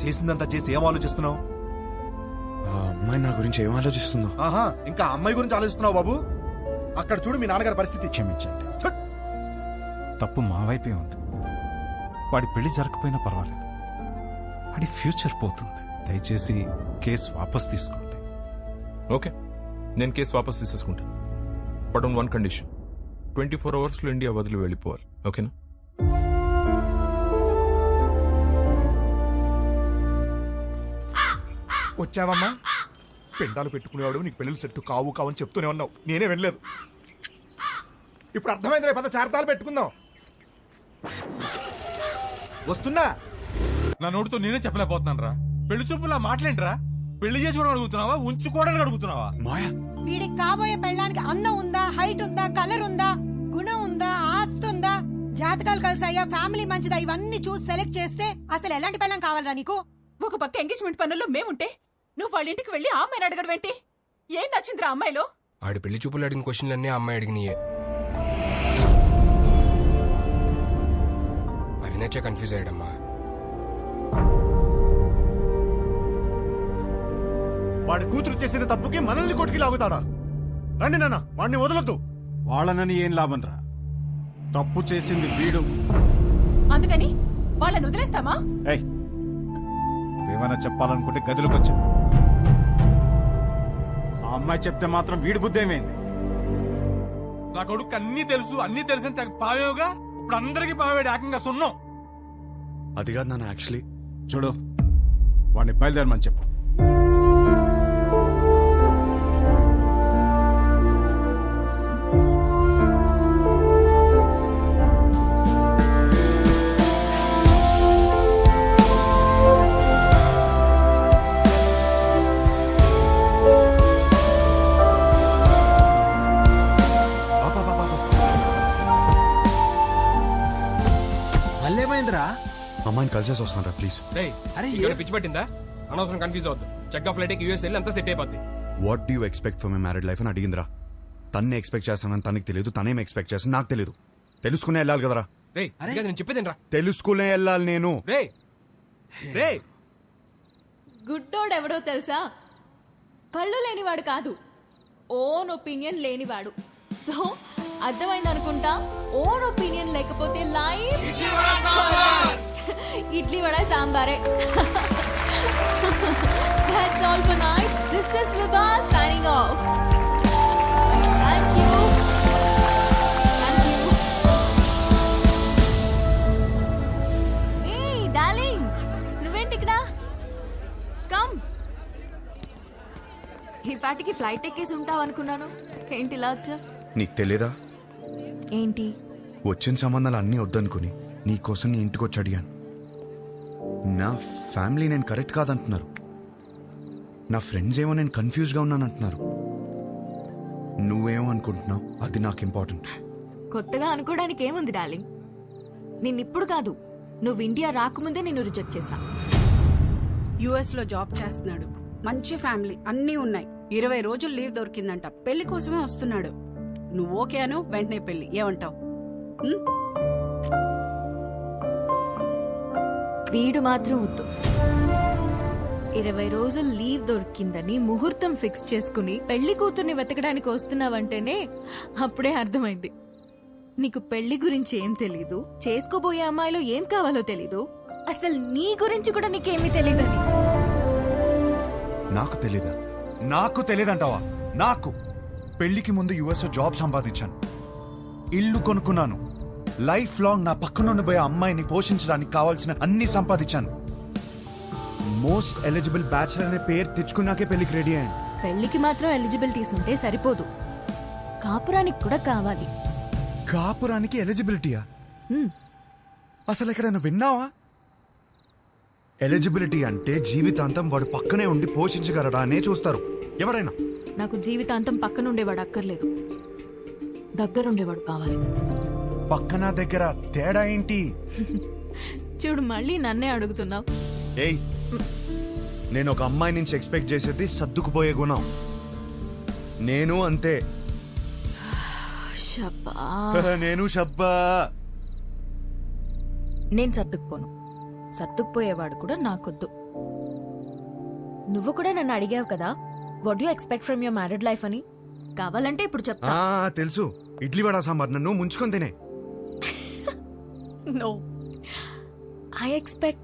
చేసిందంతా చేసి ఏం ఆలోచిస్తున్నావు? ఆ అమ్మాయి నా గురించి ఏం ఆలోచిస్తుందో. ఆహా, ఇంకా అమ్మాయి గురించి ఆలోచిస్తున్నావు బాబు? అక్కడ చూడు మీ నాన్నగారి పరిస్థితి. క్షమించండి. తప్పు మా వైపే ఉంది. వాడి పెళ్లి జరగకపోయినా పర్వాలేదు, వాడి ఫ్యూచర్ పోతుంది. దయచేసి కేసు వాపస్ తీసుకోండి. ఓకే, నేను కేసు వాపస్ తీసేసుకుంటాను. But on one condition, 24 hours లో ఇండియా వదిలి వెళ్ళిపోవాలి. ఓకేనా? వచ్చావమ్మా? పిండాలు పెట్టుకునేవాడు నీకు పెళ్ళిళ్ళు సెట్టు కావు కావని చెప్తూనే ఉన్నావు, నేనే వెళ్ళలేదు. ఇప్పుడు అర్థమైంది, పద చార్తాలు పెట్టుకుందాం. వస్తున్నా. నా నోటితో నేనే చెప్పలేకపోతున్నాను రా. పెళ్లి చూపులా మాట్లాడరా? పెళ్లి చేసుకోవడం అడుగుతున్నావా, ఉంచుకోవడానికి అడుగుతున్నావా? మాయా, వీడికి కాబోయే పెళ్ళానికి అందం ఉందా, హైట్ ఉందా, కలర్ ఉందా, గుణం ఉందా, ఆస్తి ఉందా, జాతకాలు కలిసాయా, ఫ్యామిలీ మంచిదా, ఇవన్నీ చూసి సెలెక్ట్ చేస్తే అసలు ఎలాంటి పెళ్ళం కావాలరా నీకు? ఒక పక్క ఎంగేజ్మెంట్ పనుల్లో మేముంటే నువ్వు వాళ్ళ ఇంటికి వెళ్లి ఆ అమ్మాయిని అడగడం ఏంటి? ఏం నచ్చిందిరా అమ్మాయిలో? ఆడి పెళ్లి చూపులు అడిగిన క్వశ్చన్లన్నీ ఆ అమ్మాయి అడిగినాయే. అవి నచ్చే కన్ఫ్యూజ్ అయ్యాడమ్మా. వాడి కూతురు చేసిన తప్పుకి మనల్ని కొట్టుకి లాగుతాడా? రండి నాన్న, వాడిని వదలొద్దు. వాళ్ళనని ఏం లాభం రా, తప్పు చేసింది వీడు. అందుకని వాళ్ళని వదిలేస్తామా? ఏయ్, ఏమైనా చెప్పాలనుకుంటే గదిలోకి వచ్చా. ఆ అమ్మాయి చెప్తే మాత్రం వీడి బుద్ధి ఏమైంది? నా కొడుకు అన్ని తెలుసు, అన్ని తెలిసిన తెగ పావేవుగా ఇప్పుడు అందరికి పావేడు ఏకంగా సున్నం. అది కాదు నాన్న, యాక్చువల్లీ చూడు, వాడిని బయలుదేరమని చెప్పు. అమ్మాయిని కలిసేసి వస్తాను రా ప్లీజ్. పిచ్చి పట్టిందా? అనవసరం కన్ఫ్యూజ్ అవుతుంది. చెక్ ఆఫ్ ఫ్లైట్ యూఎస్ వెళ్ళి అంతా సెట్ అయిపోద్ది. What do you expect for my married life అని అడిగిందిరా. తన్నే ఎక్స్పెక్ట్ చేస్తానని తనకి తెలియదు, తనేం ఎక్స్పెక్ట్ చేస్తాను నాకు తెలియదు. తెలుసుకునే వెళ్ళాలి కదరా. నేను చెప్పేదేనరా. తెలుసుకునే వెళ్ళాలి నేను. గుడ్డోడెవడో తెలుసా? కళ్ళు లేనివాడు కాదు, ఓన్ ఒపీనియన్ లేనివాడు. సో అర్థమైంది అనుకుంటా. ఓన్ ఒపీనియన్ లేకపోతే లైఫ్ ఇడ్లీ వడ సాంబారే. That's all for night. This is Vibha signing off. Thank you. Thank you. Hey darling, నువ్వేంటి ఇక్కడ? Come. ఈ పాటికి ఫ్లైట్ ఎక్కేసి ఉంటావు అనుకున్నాను. ఏంటి ఇలా వచ్చా? నీకు తెలియదా? ఏంటి? వచ్చిన సంబంధాలు అన్నీ వద్దనుకుని నీకోసం నీ ఇంటికి వచ్చి అడిగాను. నా ఫ్యామిలీ నేను కరెక్ట్ కాదంటున్నారు, నా ఫ్రెండ్స్ ఏమో నేను కన్ఫ్యూజ్గా ఉన్నానంటున్నారు. నువ్వేమో అనుకుంటున్నావు, అది నాకు ఇంపార్టెంట్. కొత్తగా అనుకోవడానికి ఏముంది డార్లింగ్? నిన్నిప్పుడు కాదు, నువ్వు ఇండియా రాకముందే నిన్ను రిజెక్ట్ చేశా. యుఎస్ లో జాబ్ చేస్తున్నాడు, మంచి ఫ్యామిలీ అన్నీ ఉన్నాయి, 20 రోజులు లీవ్ దొరికిందంట, పెళ్లి కోసమే వస్తున్నాడు. నువ్వు ఓకే అను, వెంటనే పెళ్లి. ఏమంటావు? వీడు మాత్రం వద్దు. 20 రోజులు లీవ్ దొరికిందని ముహూర్తం ఫిక్స్ చేసుకుని పెళ్లి కూతుర్ని వెతకడానికి వస్తున్నావంటేనే అప్పుడే అర్థమైంది నీకు పెళ్లి గురించి ఏం తెలీదు, చేసుకోబోయే అమ్మాయిలో ఏం కావాలో తెలీదు, అసలు నీ గురించి కూడా నీకేమీ తెలీదని. నాకు తెలీదా? నాకు తెలియదంటావా? నాకు పెళ్లికి ముందు యుఎస్ జాబ్ సంపాదించాను, ఇల్లు కొనుక్కున్నాను, లైఫ్ లాంగ్ నా పక్కన ఉండిపోయే అమ్మాయిని పోషించడానికి కావాల్సిన అన్ని సంపాదించాను. మోస్ట్ ఎలిజిబుల్ బ్యాచిలర్ అనే పేరు తెచ్చుకున్నాకే పెళ్లికి రెడీ అయ్యాను. పెళ్లికి మాత్రం ఎలిజిబిలిటీస్ ఉంటే సరిపోదు, కాపురానికి కూడా కావాలి. కాపురానికి ఎలిజిబిలిటీయా? అసలు ఎక్కడైనా విన్నావా? ఎలిజిబిలిటీ అంటే జీవితాంతం వాడు పక్కనే ఉండి పోషించగలడా అనే చూస్తారు ఎవరైనా. నాకు జీవితాంతం పక్కనుండేవాడు అక్కర్లేదు, దగ్గరుండేవాడు కావాలి. పక్కన దగ్గర తేడా ఏంటి? చూడు, మళ్ళీ నన్నే అడుగుతున్నావు. ఏయ్, నేను ఒక అమ్మాయి నుంచి ఎక్స్పెక్ట్ చేసేది సర్దుకుపోయే గుణం. నేను అంతే. నేను షబ్బా. నేను సర్దుకుపోను. సర్దుకుపోయేవాడు కూడా నాకొద్దు. నువ్వు కూడా నన్ను అడిగావు కదా, what you expect from your married life అని. కావాలంటే ఇప్పుడు చెప్తా. తెలుసు, ఇడ్లీ వడ సాంబార్ నన్ను ముంచుకొని తినే. No. I expect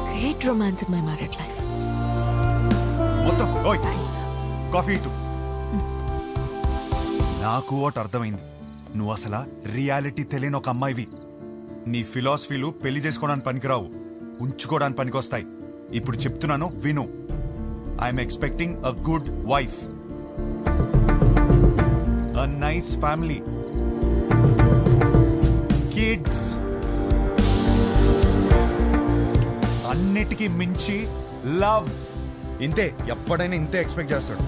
great romance in my married life. మొత్తం ఓయ్ Thanks. కాఫీ ఇటు. నాకు ఒకటి అర్థమైంది, నువ్వు అసలు రియాలిటీ తెలియని ఒక అమ్మాయివి. నీ ఫిలాసఫీలు పెళ్లి చేసుకోవడానికి పనికిరావు, ఉంచుకోవడానికి పనికొస్తాయి. ఇప్పుడు చెప్తున్నాను విను. I'm expecting a good wife, a nice family, kids, అన్నిటికీ మించి లవ్. ఇంతే, ఎప్పుడైనా ఇంతే ఎక్స్పెక్ట్ చేస్తాడు.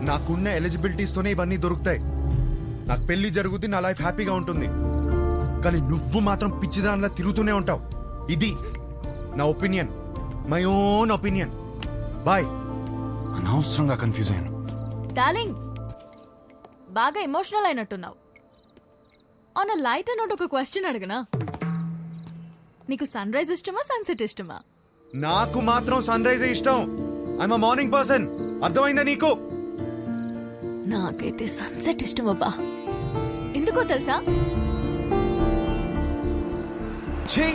నాకున్న ఎలిజిబిలిటీస్తోనే ఇవన్నీ దొరుకుతాయి. నాకు పెళ్లి జరుగుతుంది, నా లైఫ్ హ్యాపీగా ఉంటుంది. కానీ నువ్వు మాత్రం పిచ్చిదానిలా తిరుగుతూనే ఉంటావు. ఇది నా opinion, my own opinion. Bye. అనవసరంగా కన్ఫ్యూజ్ అయ్యాను. డార్లింగ్, బాగా ఎమోషనల్ అయినట్టున్నావు. ఆన్ అ లైట్ నోట్ ఒక క్వశ్చన్ అడగనా? నీకు సన్ రైజ్ ఇష్టమా, సన్సెట్ ఇష్టమా? నాకు మాత్రం సన్ రైజ్ ఇష్టం. I'm a morning person. అర్థమైందా నీకు? నాకైతే సన్సెట్ ఇష్టం అబ్బా. ఎందుకో తెలుసా? ఛీ,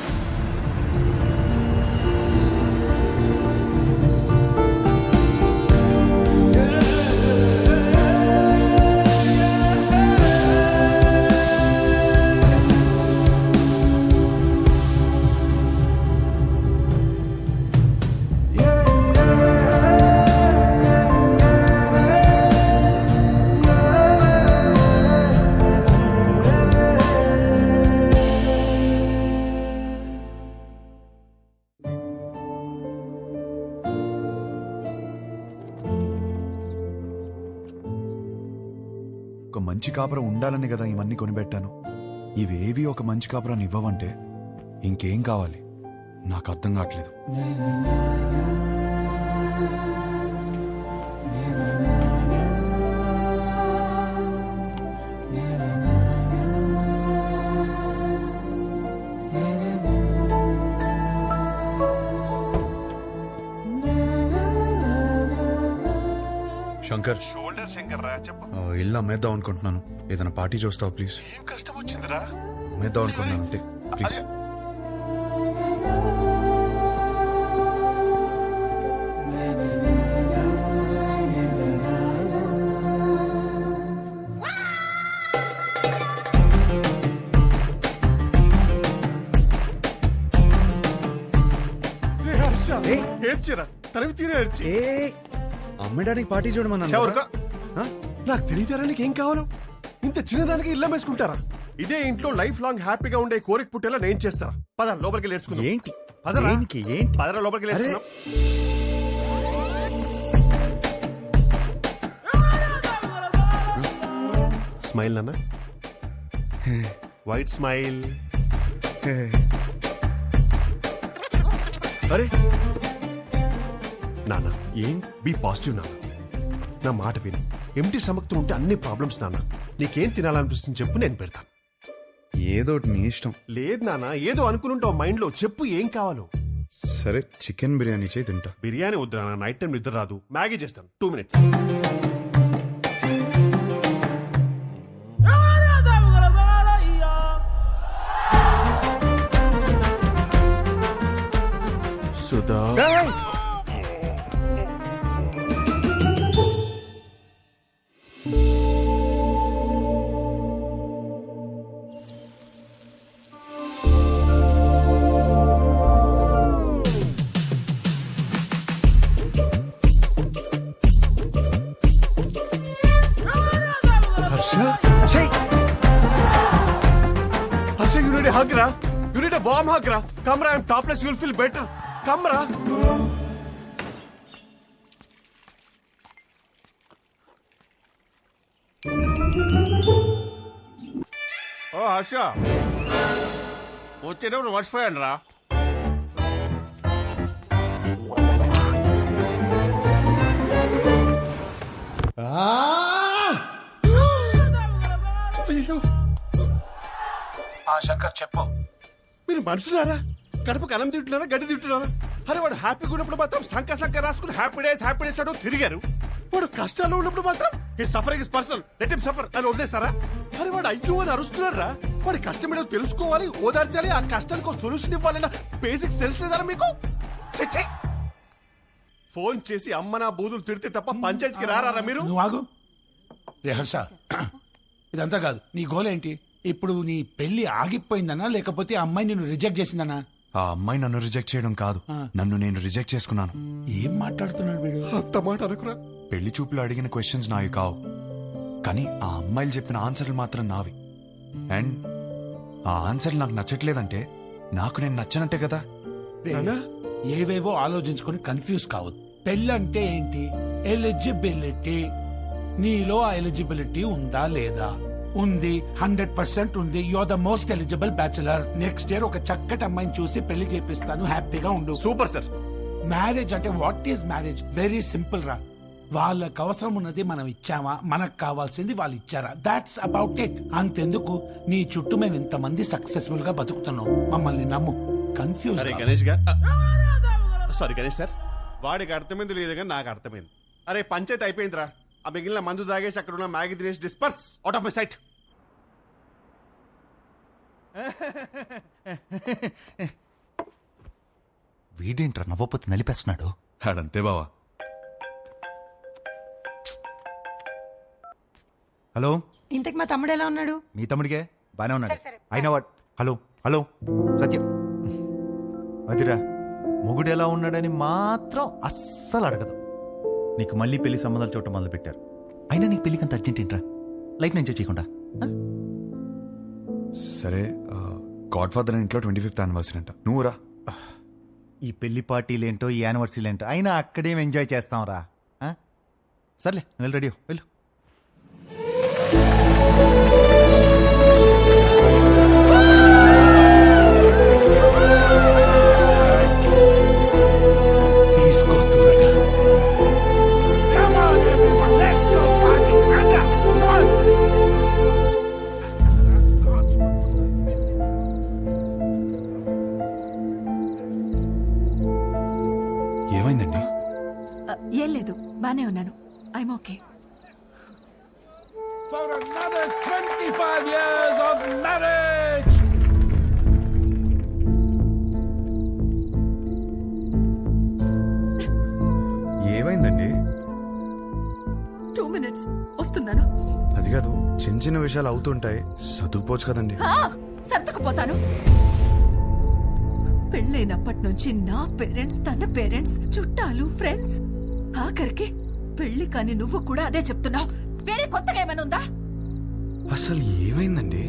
ఒక మంచి కాపురం ఉండాలని కదా ఇవన్నీ కొనిపెట్టాను. ఇవేవి ఒక మంచి కాపురాన్ని ఇవ్వవంటే ఇంకేం కావాలి? నాకు అర్థం కావట్లేదు. శంకర్, ఇల్లు అమ్మేద్దాం అనుకుంటున్నాను. ఏదైనా పార్టీ చూస్తావు ప్లీజ్? కష్టం వచ్చిందిరా. అమ్మేద్దాం అనుకుంటున్నాను అంతే, ప్లీజ్. ఏడ్చిరా, తరివి తీరే ఏడ్చి. అమ్మేడానికి పార్టీ చూడమన్నా. నాకు తెలియతారా నీకేం కావాలో? ఇంత చిన్నదానికి ఇల్లు అమ్మేసుకుంటారా? ఇదే ఇంట్లో లైఫ్ లాంగ్ హ్యాపీగా ఉండే కోరిక పుట్టేలా నేను చేస్తారా? పద లోపలికి లేచుకుందాం. ఏంటి? పదరా. ఏంటి? పదరా లోపలికి లేచుకుందాం. స్మైల్ నాన్న, వైట్ స్మైల్. అరే నాన్న, ఏం బీ పాజిటివ్ నాన్న. నా మాట విను. ఎంటీ స్టమక్తో ఉంటే అన్ని ప్రాబ్లమ్స్ నాన్న. నీకేం తినాలనిపిస్తుంది చెప్పు, నేను పెడతాను. ఏదో నీ ఇష్టం. లేదు నాన్న, ఏదో అనుకుని ఉంటావు మైండ్ లో. చెప్పు ఏం కావాలో. సరే, చికెన్ బిర్యానీ చేయి, తింటా. బిర్యానీ వద్దు నాన్న, నైట్ టైం నిద్ర రాదు. మ్యాగీ చేస్తాను, 2 minutes. Sudha, you need a hug, ra. You need a warm hug, ra. Come, ra. I'm topless. You'll feel better. Come, ra. Oh, Asha. వచ్చేటప్పుడు మర్చిపోయాను రా. అయ్యో, శంకర్ చెప్పు. మీరు మనుషులారా? కడుపుకి అన్నం తింటున్నారా గడ్డి తింటున్నారా? అరే వాడు హ్యాపీగా ఉన్నప్పుడు మాత్రం సంక రాసుకుని హ్యాపీ డేస్ అంటూ తిరిగారు. వాడు కష్టాల్లో ఉన్నప్పుడు మాత్రం ఈ suffering is personal, let him suffer అని వదిలేస్తారా? అరే వాడు అయ్యో అని అరుస్తున్నారా? వాడి కష్టం ఏంటో తెలుసుకోవాలి, ఓదార్చాలి, ఆ కష్టానికి సొల్యూషన్ ఇవ్వాలన్న బేసిక్ సెన్స్ లేదా మీకు? ఛే! ఫోన్ చేసి అమ్మ నా బూదులు తిడితే తప్ప పంచాయతీకి రారా మీరు? నువ్వు ఆగు. రే హర్ష, ఇదంతా కాదు. నీ గోల్ ఏంటి? ఇప్పుడు నీ పెళ్లి ఆగిపోయిందనా లేకపోతే ఆ అమ్మాయి నిన్ను రిజెక్ట్ చేసిందనా? ఆ అమ్మాయి నన్ను రిజెక్ట్ చేయడం కాదు, నన్ను నేను రిజెక్ట్ చేసుకున్నాను. ఏం మాట్లాడుతున్నాడు వీడు? అంత మాట అనుకురా. పెళ్లి చూపులు అడిగిన క్వశ్చన్స్ నావి కావు, కానీ ఆ అమ్మాయిలు చెప్పిన ఆన్సర్లు మాత్రం నావి. అండ్ ఆ ఆన్సర్లు నాకు నచ్చట్లేదంటే నాకు నేను నచ్చనంటే కదా. ఏవేవో ఆలోచించుకొని కన్ఫ్యూజ్ కావద్దు. పెళ్ళంటే ఏంటి? ఎలిజిబిలిటీ. నీలో ఆ ఎలిజిబిలిటీ ఉందా లేదా? ఉంది, 100% ఉంది. You are the most eligible bachelor. Next year ఒక చక్కటి అమ్మాయిని చూసి పెళ్లి చేపిస్తాను, హ్యాపీగా ఉండు. Super sir. మ్యారేజ్ అంటే what is marriage? Very simple రా. వాళ్ళకి అవసరం ఉన్నది మనం ఇచ్చామా, మనకు కావాల్సింది వాళ్ళు ఇచ్చారా? That's about it. అంతెందుకు నీ చుట్టూ మేము ఇంతమంది సక్సెస్ఫుల్ గా బతుకుతున్నాం. మమ్మల్ని నమ్ము. కన్ఫ్యూజ్. అరే గణేష్ గారు, సారీ గణేష్ సార్, వాడికి అర్థమైంది లేదు కానీ నాకు అర్థమైంది. అరే పంచాయతీ అయిపోయిందిరా. ఆ మిగిలిన మందు తాగేసి అక్కడ ఉన్న మ్యాగీ తినేసి disperse out of my sight. వీడేంట్రా నవ్వపోతే నలిపేస్తున్నాడు. ఆడంతే బావా. హలో, ఇంతకు మా తమ్ముడు ఎలా ఉన్నాడు? మీ తమ్ముడికే బానే ఉన్నాడు. అయినా వాడు హలో హలో సత్యం, అదిరా మొగుడు ఎలా ఉన్నాడని మాత్రం అస్సలు అడగదు. నీకు మళ్ళీ పెళ్లి సంబంధాలు చూడటం మొదలు పెట్టారు. అయినా నీకు పెళ్లికి అంత అర్జెంట్ ఏంట్రా? లైఫ్ ఎంజాయ్ చేయకుండా? సరే, గాడ్ ఫాదర్ ఇంట్లో 25th యానివర్సరీ అంట, నువ్వు రా. ఈ పెళ్లి పార్టీలేంటో ఈ యానివర్సరీలేంటో అయినా అక్కడేం ఎంజాయ్ చేస్తాం రా. సర్లే నువ్వు రెడీ వెళ్ళు. తీసుకో త్వరగా. Come on, everyone, let's go party. Come on. ఏమైందండి? ఏం లేదు, బానే ఉన్నాను. I'm okay. For another 25 years of marriage. ఏమైందండి? 2 minutes వస్తున్నాను. అది కాదు, చిన్న చిన్న విషయాలు అవుతుంటాయి, చదువుకోవచ్చు కదండి. సర్దుకుపోతాను. పెళ్ళైనప్పటి నుంచి నా పేరెంట్స్, తన పేరెంట్స్, చుట్టాలు, ఫ్రెండ్స్, ఆఖరికి పెళ్లి కాని నువ్వు కూడా అదే చెప్తున్నావు. వేరే కొత్తగా ఏమైనా ఉందా? అసలు ఏమైందండి?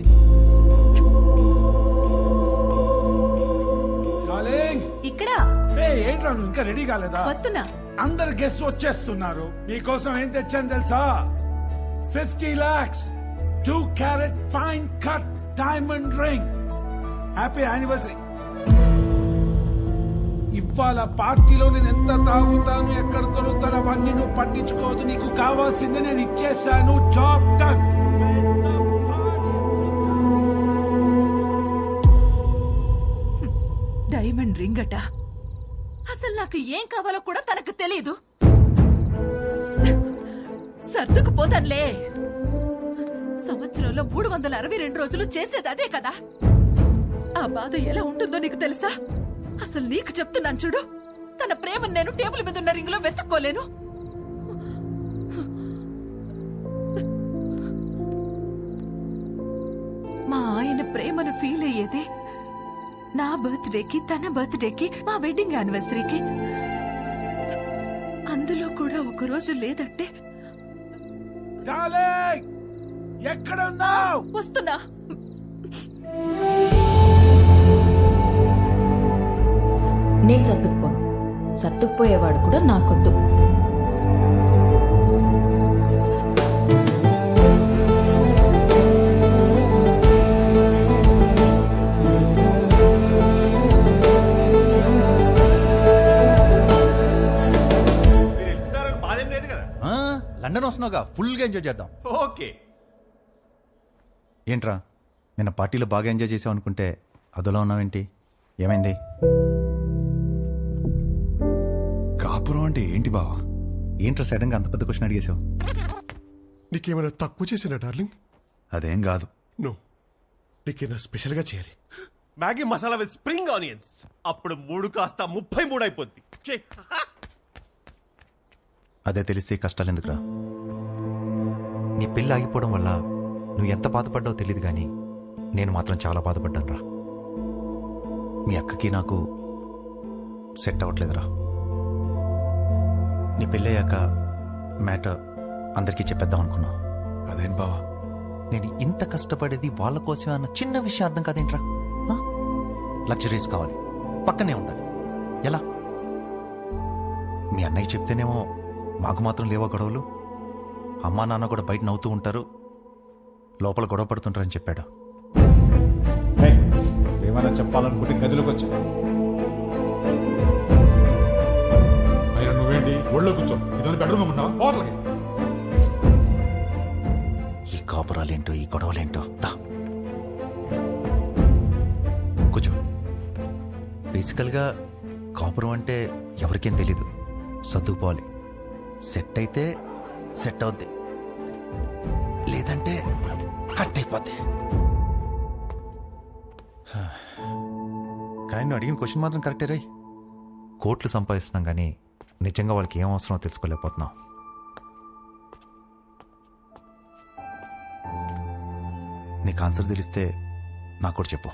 ఇక్కడ ఏంట్రా నువ్వు ఇంకా రెడీ కాలేదా? వస్తున్నా. అందరు గెస్ట్ వచ్చేస్తున్నారు. మీకోసం ఏం తెచ్చాను తెలుసా? 50 lakhs 2 carat fine cut diamond ring. Happy anniversary. ఇవాళ పార్టీలో నేను ఎంత తాగుతాను, ఎక్కడ దొరుకుతాను అవన్నీ నువ్వు పట్టించుకోవద్దు. నీకు కావాల్సింది నేను ఇచ్చేసాను. Job done. డైమండ్ రింగ్ అట. అసలు నాకు ఏం కావాలో కూడా తనకు తెలీదు. సర్దుకుపోతానులే. సంవత్సరంలో 362 రోజులు చేసేది అదే కదా. ఆ బాధ ఎలా ఉంటుందో నీకు తెలుసా? అసలు నీకు చెప్తున్నాను చూడు, తన ప్రేమను నేను టేబుల్ మీద ఉన్న రింగ్ లో వెతుక్కోలేను. మా ఆయన ప్రేమను ఫీల్ అయ్యేదే నా బర్త్డేకి, తన బర్త్డేకి, మా వెడ్డింగ్ యానివర్సరీకి. అందులో కూడా ఒక రోజు లేదంటే ఎక్కడున్నావు? వస్తున్నా. నేను సర్దుకుపోను. సర్దుకుపోయేవాడు కూడా నాకొద్దు. బాధేం లేదు కదా. లండన్ వస్తున్నావుగా, ఫుల్ గా ఎంజాయ్ చేద్దాం. ఓకే. ఏంట్రా నిన్న పార్టీలో బాగా ఎంజాయ్ చేసావు అనుకుంటే అదోలా ఉన్నావేంటి? ఏమైంది? కాపురం అంటే ఏంటి బావా? ఏంట్రా సడన్గా అంత పెద్ద క్వశ్చన్ అడిగేశావు? నీకేమైనా తక్కువ చేసినా డార్లింగ్? అదేం కాదు. నో, నీకేమైనా స్పెషల్ గా చేయాలి. Maggi masala with spring onions. అప్పుడు 3 కాస్త 33 అయిపోద్ది. చెయ్. అదే తెలిసి కష్టాలు ఎందుకురా? నీ పెళ్ళి ఆగిపోవడం వల్ల నువ్వు ఎంత బాధపడ్డావో తెలియదు కానీ నేను మాత్రం చాలా బాధపడ్డాను రా. మీ అక్కకి నాకు సెట్ అవ్వట్లేదురా. నీ పెళ్ళయ్యాక మ్యాటర్ అందరికీ చెప్పేద్దాం అనుకున్నా. అదేం బావా? నేను ఇంత కష్టపడేది వాళ్ళ కోసమే అన్న చిన్న విషయం అర్థం కాదేంట్రా? లగ్జరీస్ కావాలి, పక్కనే ఉండాలి. ఎలా? మీ అన్నయ్య చెప్తేనేమో మాకు మాత్రం లేవా గొడవలు? అమ్మా నాన్న కూడా బయట నవ్వుతూ ఉంటారు, లోపల గొడవ పడుతుంటారని చెప్పాడు. ఏమైనా చెప్పాలనుకుంటే గదిలోకి వచ్చా. అయినా నువ్వేంటి ఒళ్ళో కూర్చో? ఇదని బెడ్రూమ్ ఉన్నావా? పోతలకి. ఈ కాపురాలేంటో ఈ గొడవలేంటో. దా కూర్చో. బేసికల్గా కాపురం అంటే ఎవరికేం తెలీదు, సర్దుకుపోవాలి. సెట్ అయితే సెట్ అవుద్ది, లేదంటే కట్ అయిపోద్ది. కానీ నువ్వు అడిగిన క్వశ్చన్ మాత్రం కరెక్టే రై. కోట్లు సంపాదిస్తున్నాం కానీ నిజంగా వాళ్ళకి ఏం అవసరమో తెలుసుకోలేకపోతున్నాం. నీకు ఆన్సర్ తెలిస్తే నాకు కూడా చెప్పు.